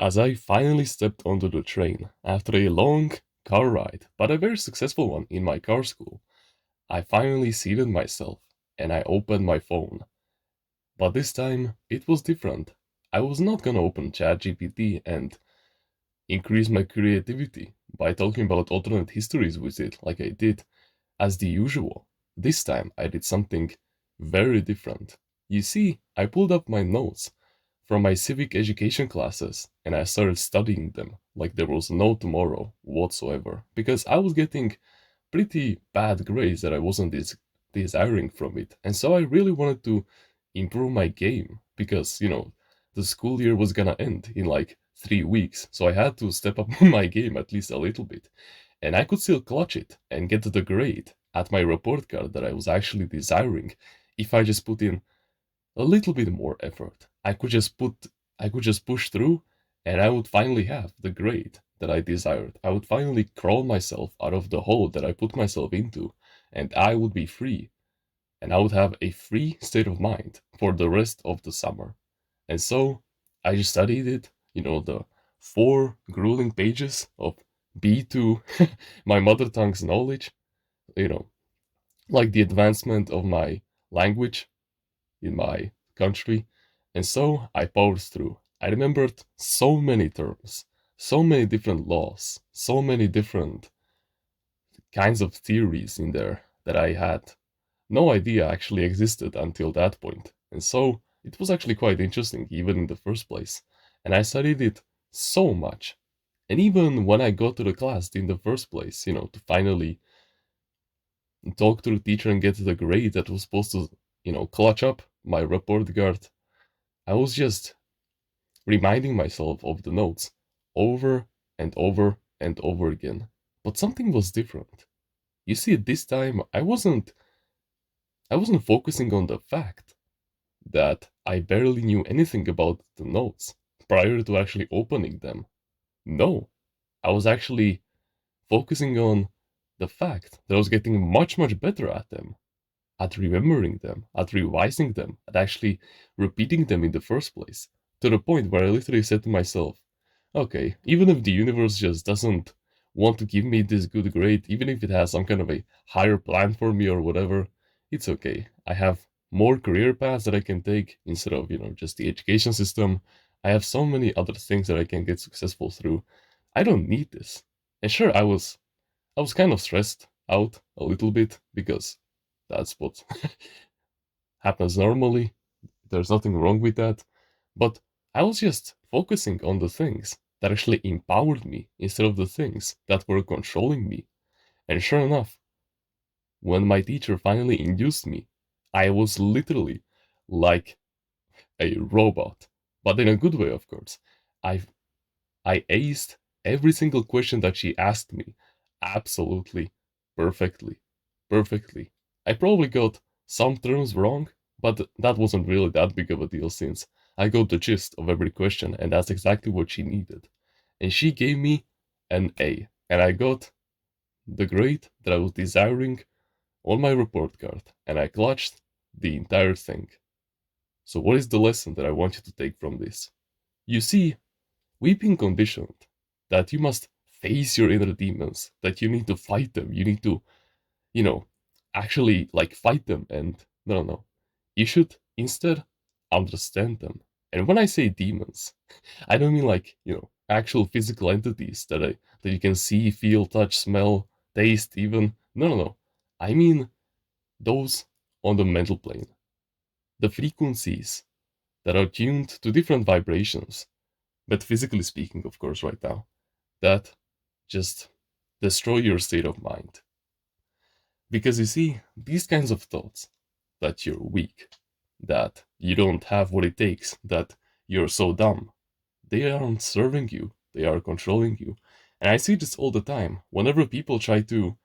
As I finally stepped onto the train after a long car ride, but a very successful one in my car school, I finally seated myself and I opened my phone. But this time it was different. I was not gonna open ChatGPT and increase my creativity by talking about alternate histories with it like I did as the usual. This time I did something very different. You see, I pulled up my notes from my civic education classes and I started studying them like there was no tomorrow whatsoever because I was getting pretty bad grades that I wasn't desiring from it. And so I really wanted to improve my game because, the school year was gonna end in like 3 weeks. So I had to step up my game at least a little bit. And I could still clutch it and get the grade at my report card that I was actually desiring if I just put in a little bit more effort. I could just push through and I would finally have the grade that I desired. I would finally crawl myself out of the hole that I put myself into and I would be free and I would have a free state of mind for the rest of the summer. And so I just studied it, the 4 grueling pages of B2, my mother tongue's knowledge, you know, like the advancement of my language in my country. And so I powered through. I remembered so many terms, so many different laws, so many different kinds of theories in there that I had no idea actually existed until that point. And so it was actually quite interesting, even in the first place. And I studied it so much. And even when I got to the class in the first place, to finally talk to the teacher and get the grade that was supposed to, clutch up my report card, I was just reminding myself of the notes over and over and over again. But something was different. You see, this time I wasn't focusing on the fact that I barely knew anything about the notes prior to actually opening them. No, I was actually focusing on the fact that I was getting much, much better at them, at remembering them, at revising them, at actually repeating them in the first place, to the point where I literally said to myself, okay, even if the universe just doesn't want to give me this good grade, even if it has some kind of a higher plan for me or whatever, it's okay. I have more career paths that I can take instead of, just the education system. I have so many other things that I can get successful through. I don't need this. And sure, I was kind of stressed out a little bit because that's what happens normally. There's nothing wrong with that. But I was just focusing on the things that actually empowered me instead of the things that were controlling me. And sure enough, when my teacher finally induced me, I was literally like a robot. But in a good way, of course. I I aced every single question that she asked me absolutely perfectly. Perfectly. I probably got some terms wrong, but that wasn't really that big of a deal since I got the gist of every question and that's exactly what she needed. And she gave me an A, and I got the grade that I was desiring on my report card, and I clutched the entire thing. So, what is the lesson that I want you to take from this? You see, we've been conditioned that you must face your inner demons, that you need to fight them, you need to, you know, actually like fight them. And no, no, you should instead understand them. And when I say demons, I don't mean like, actual physical entities that you can see, feel, touch, smell, taste, even. No, no, no. I mean those on the mental plane, the frequencies that are tuned to different vibrations, but physically speaking, of course, right now, that just destroy your state of mind. Because you see, these kinds of thoughts that you're weak, that you don't have what it takes, that you're so dumb, they aren't serving you, they are controlling you. And I see this all the time whenever people try to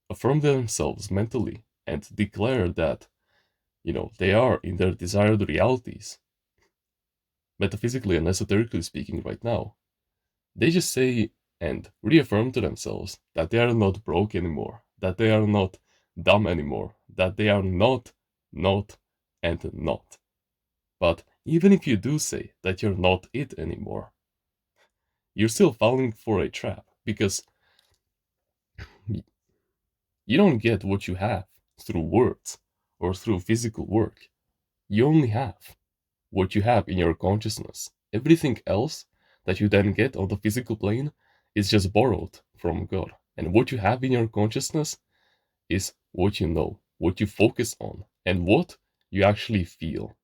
affirm themselves mentally and declare that, they are in their desired realities, metaphysically and esoterically speaking, right now. They just say and reaffirm to themselves that they are not broke anymore, that they are not dumb anymore, that they are not, and not. But even if you do say that you're not it anymore, you're still falling for a trap because you don't get what you have through words or through physical work. You only have what you have in your consciousness. Everything else that you then get on the physical plane is just borrowed from God. And what you have in your consciousness is what you know, what you focus on, and what you actually feel.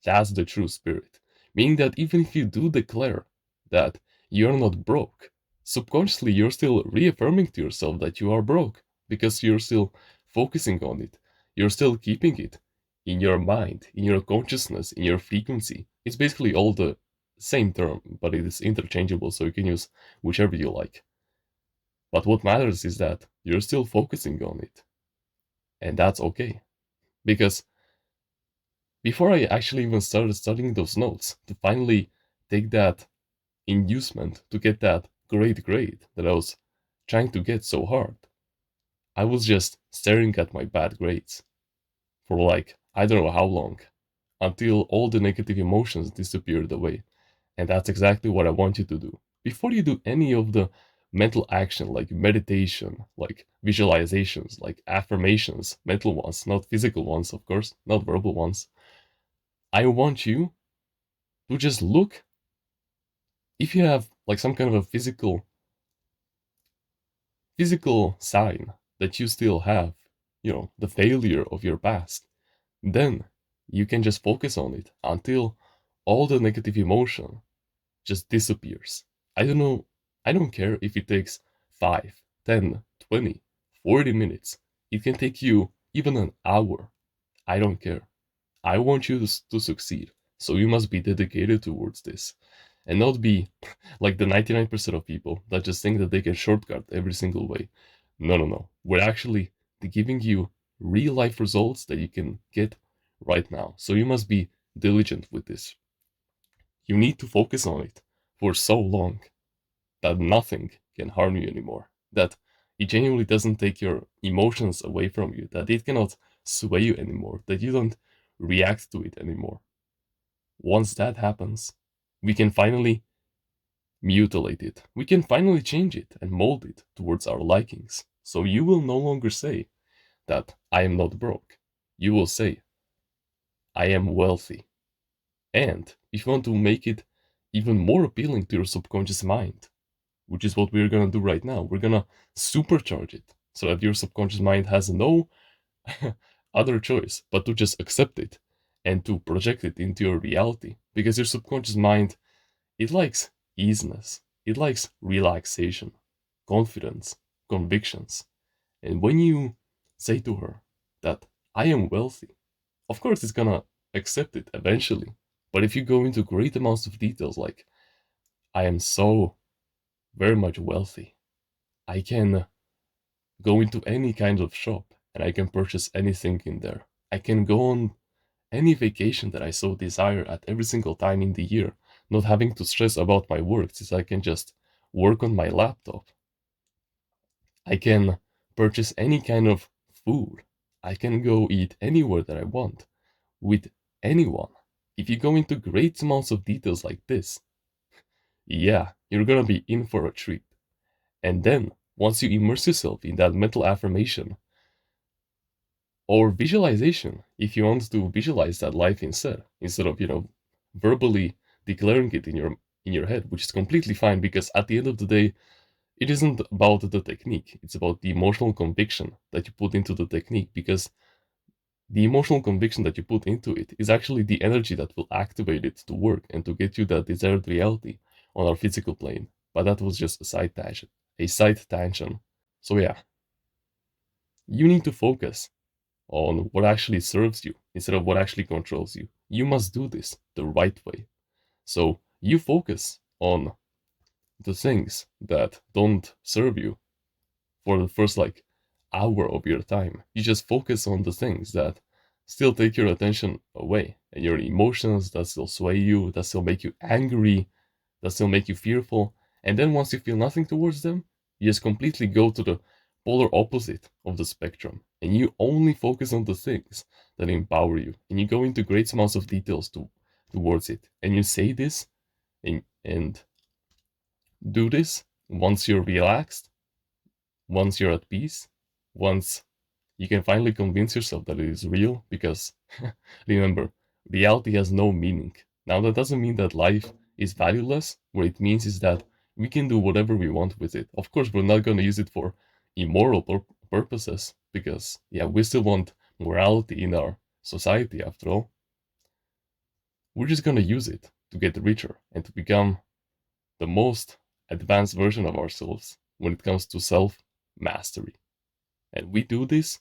That's the true spirit. Meaning that even if you do declare that you're not broke, subconsciously you're still reaffirming to yourself that you are broke because you're still focusing on it. You're still keeping it in your mind, in your consciousness, in your frequency. It's basically all the same term, but it is interchangeable, so you can use whichever you like. But what matters is that you're still focusing on it. And that's okay. Because before I actually even started studying those notes, to finally take that inducement to get that great grade that I was trying to get so hard, I was just staring at my bad grades for like, I don't know how long, until all the negative emotions disappeared away. And that's exactly what I want you to do. Before you do any of the mental action, like meditation, like visualizations, like affirmations, mental ones, not physical ones, of course, not verbal ones, I want you to just look if you have like some kind of a physical sign that you still have, the failure of your past, then you can just focus on it until all the negative emotion just disappears. I don't know, I don't care if it takes 5, 10, 20, 40 minutes. It can take you even an hour. I don't care. I want you to succeed. So you must be dedicated towards this and not be like the 99% of people that just think that they can shortcut every single way. No, no, no. We're actually giving you real life results that you can get right now. So you must be diligent with this. You need to focus on it for so long that nothing can harm you anymore. That it genuinely doesn't take your emotions away from you, that it cannot sway you anymore, that you don't react to it anymore. Once that happens, we can finally mutilate it. We can finally change it and mold it towards our likings. So you will no longer say that I am not broke. You will say, I am wealthy. And if you want to make it even more appealing to your subconscious mind, which is what we're gonna do right now, we're gonna supercharge it so that your subconscious mind has no other choice but to just accept it and to project it into your reality. Because your subconscious mind, it likes easiness, it likes relaxation, confidence, convictions. And when you say to her that I am wealthy, of course it's gonna accept it eventually. But if you go into great amounts of details like I am so very much wealthy, I can go into any kind of shop and I can purchase anything in there. I can go on any vacation that I so desire at every single time in the year, not having to stress about my work, since I can just work on my laptop. I can purchase any kind of food. I can go eat anywhere that I want with anyone. If you go into great amounts of details like this, yeah, you're gonna be in for a treat. And then, once you immerse yourself in that mental affirmation or visualization, if you want to visualize that life instead of verbally declaring it in your head, which is completely fine because at the end of the day, it isn't about the technique. It's about the emotional conviction that you put into the technique, because the emotional conviction that you put into it is actually the energy that will activate it to work and to get you that desired reality on our physical plane. But that was just a side tangent. A side tangent. So yeah, you need to focus on what actually serves you instead of what actually controls you. You must do this the right way. So you focus on the things that don't serve you for the first like hour of your time. You just focus on the things that still take your attention away and your emotions that still sway you, that still make you angry, that still make you fearful. And then once you feel nothing towards them, you just completely go to the polar opposite of the spectrum and you only focus on the things that empower you, and you go into great amounts of details towards it, and you say this and Do this once you're relaxed, once you're at peace, once you can finally convince yourself that it is real, because remember, reality has no meaning. Now, that doesn't mean that life is valueless. What it means is that we can do whatever we want with it. Of course, we're not going to use it for immoral purposes, because, yeah, we still want morality in our society after all. We're just going to use it to get richer and to become the most advanced version of ourselves when it comes to self mastery. And we do this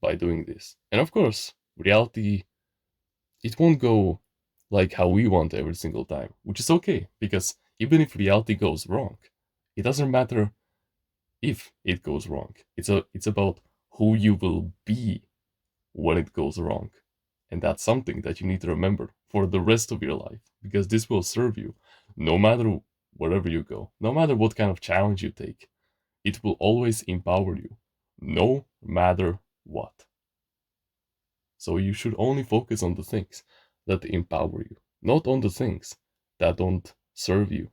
by doing this. And of course, reality, it won't go like how we want every single time, which is okay, because even if reality goes wrong, it doesn't matter if it goes wrong. It's about who you will be when it goes wrong. And that's something that you need to remember for the rest of your life, because this will serve you no matter wherever you go, no matter what kind of challenge you take. It will always empower you, no matter what. So you should only focus on the things that empower you, not on the things that don't serve you.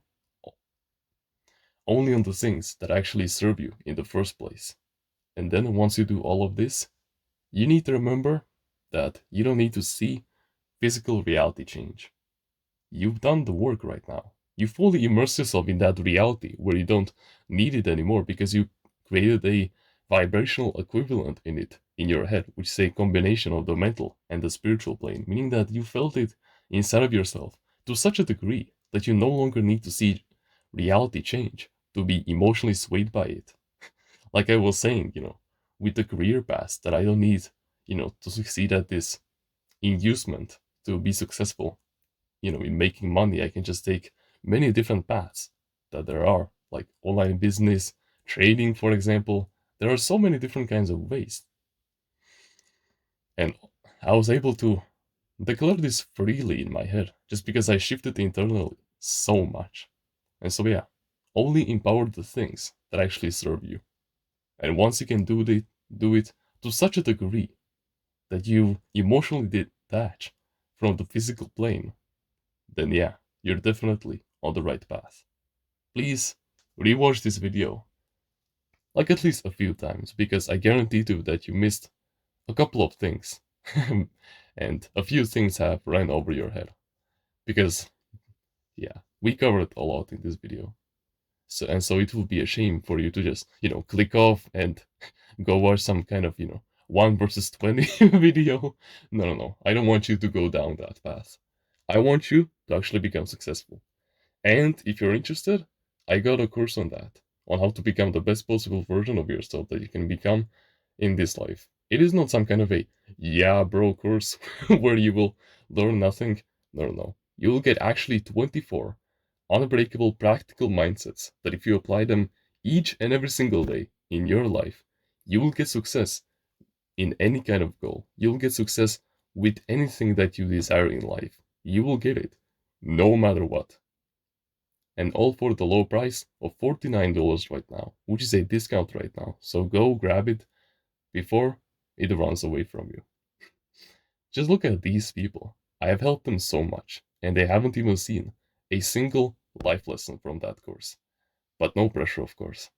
Only on the things that actually serve you in the first place. And then once you do all of this, you need to remember that you don't need to see physical reality change. You've done the work right now. You fully immerse yourself in that reality where you don't need it anymore, because you created a vibrational equivalent in it in your head, which is a combination of the mental and the spiritual plane, meaning that you felt it inside of yourself to such a degree that you no longer need to see reality change to be emotionally swayed by it. Like I was saying, with the career path, that I don't need, to succeed at this inducement to be successful, in making money. I can just take many different paths that there are, like online business, trading, for example. There are so many different kinds of ways. And I was able to declare this freely in my head just because I shifted internally so much. And so, yeah, only empower the things that actually serve you. And once you can do it to such a degree that you emotionally detach from the physical plane, then yeah, you're definitely on the right path. Please rewatch this video like at least a few times, because I guarantee you that you missed a couple of things. And a few things have ran over your head. Because yeah, we covered a lot in this video. So it will be a shame for you to just, click off and go watch some kind of, 1 versus 20 video. No, no, no. I don't want you to go down that path. I want you to actually become successful. And if you're interested, I got a course on that, on how to become the best possible version of yourself that you can become in this life. It is not some kind of a yeah bro course where you will learn nothing. No, no, no. You will get actually 24 unbreakable practical mindsets that if you apply them each and every single day in your life, you will get success in any kind of goal. You'll get success with anything that you desire in life. You will get it, no matter what. And all for the low price of $49 right now, which is a discount right now. So go grab it before it runs away from you. Just look at these people. I have helped them so much, and they haven't even seen a single life lesson from that course. But no pressure, of course.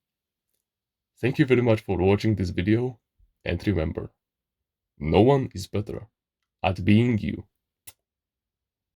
Thank you very much for watching this video, and remember, no one is better at being you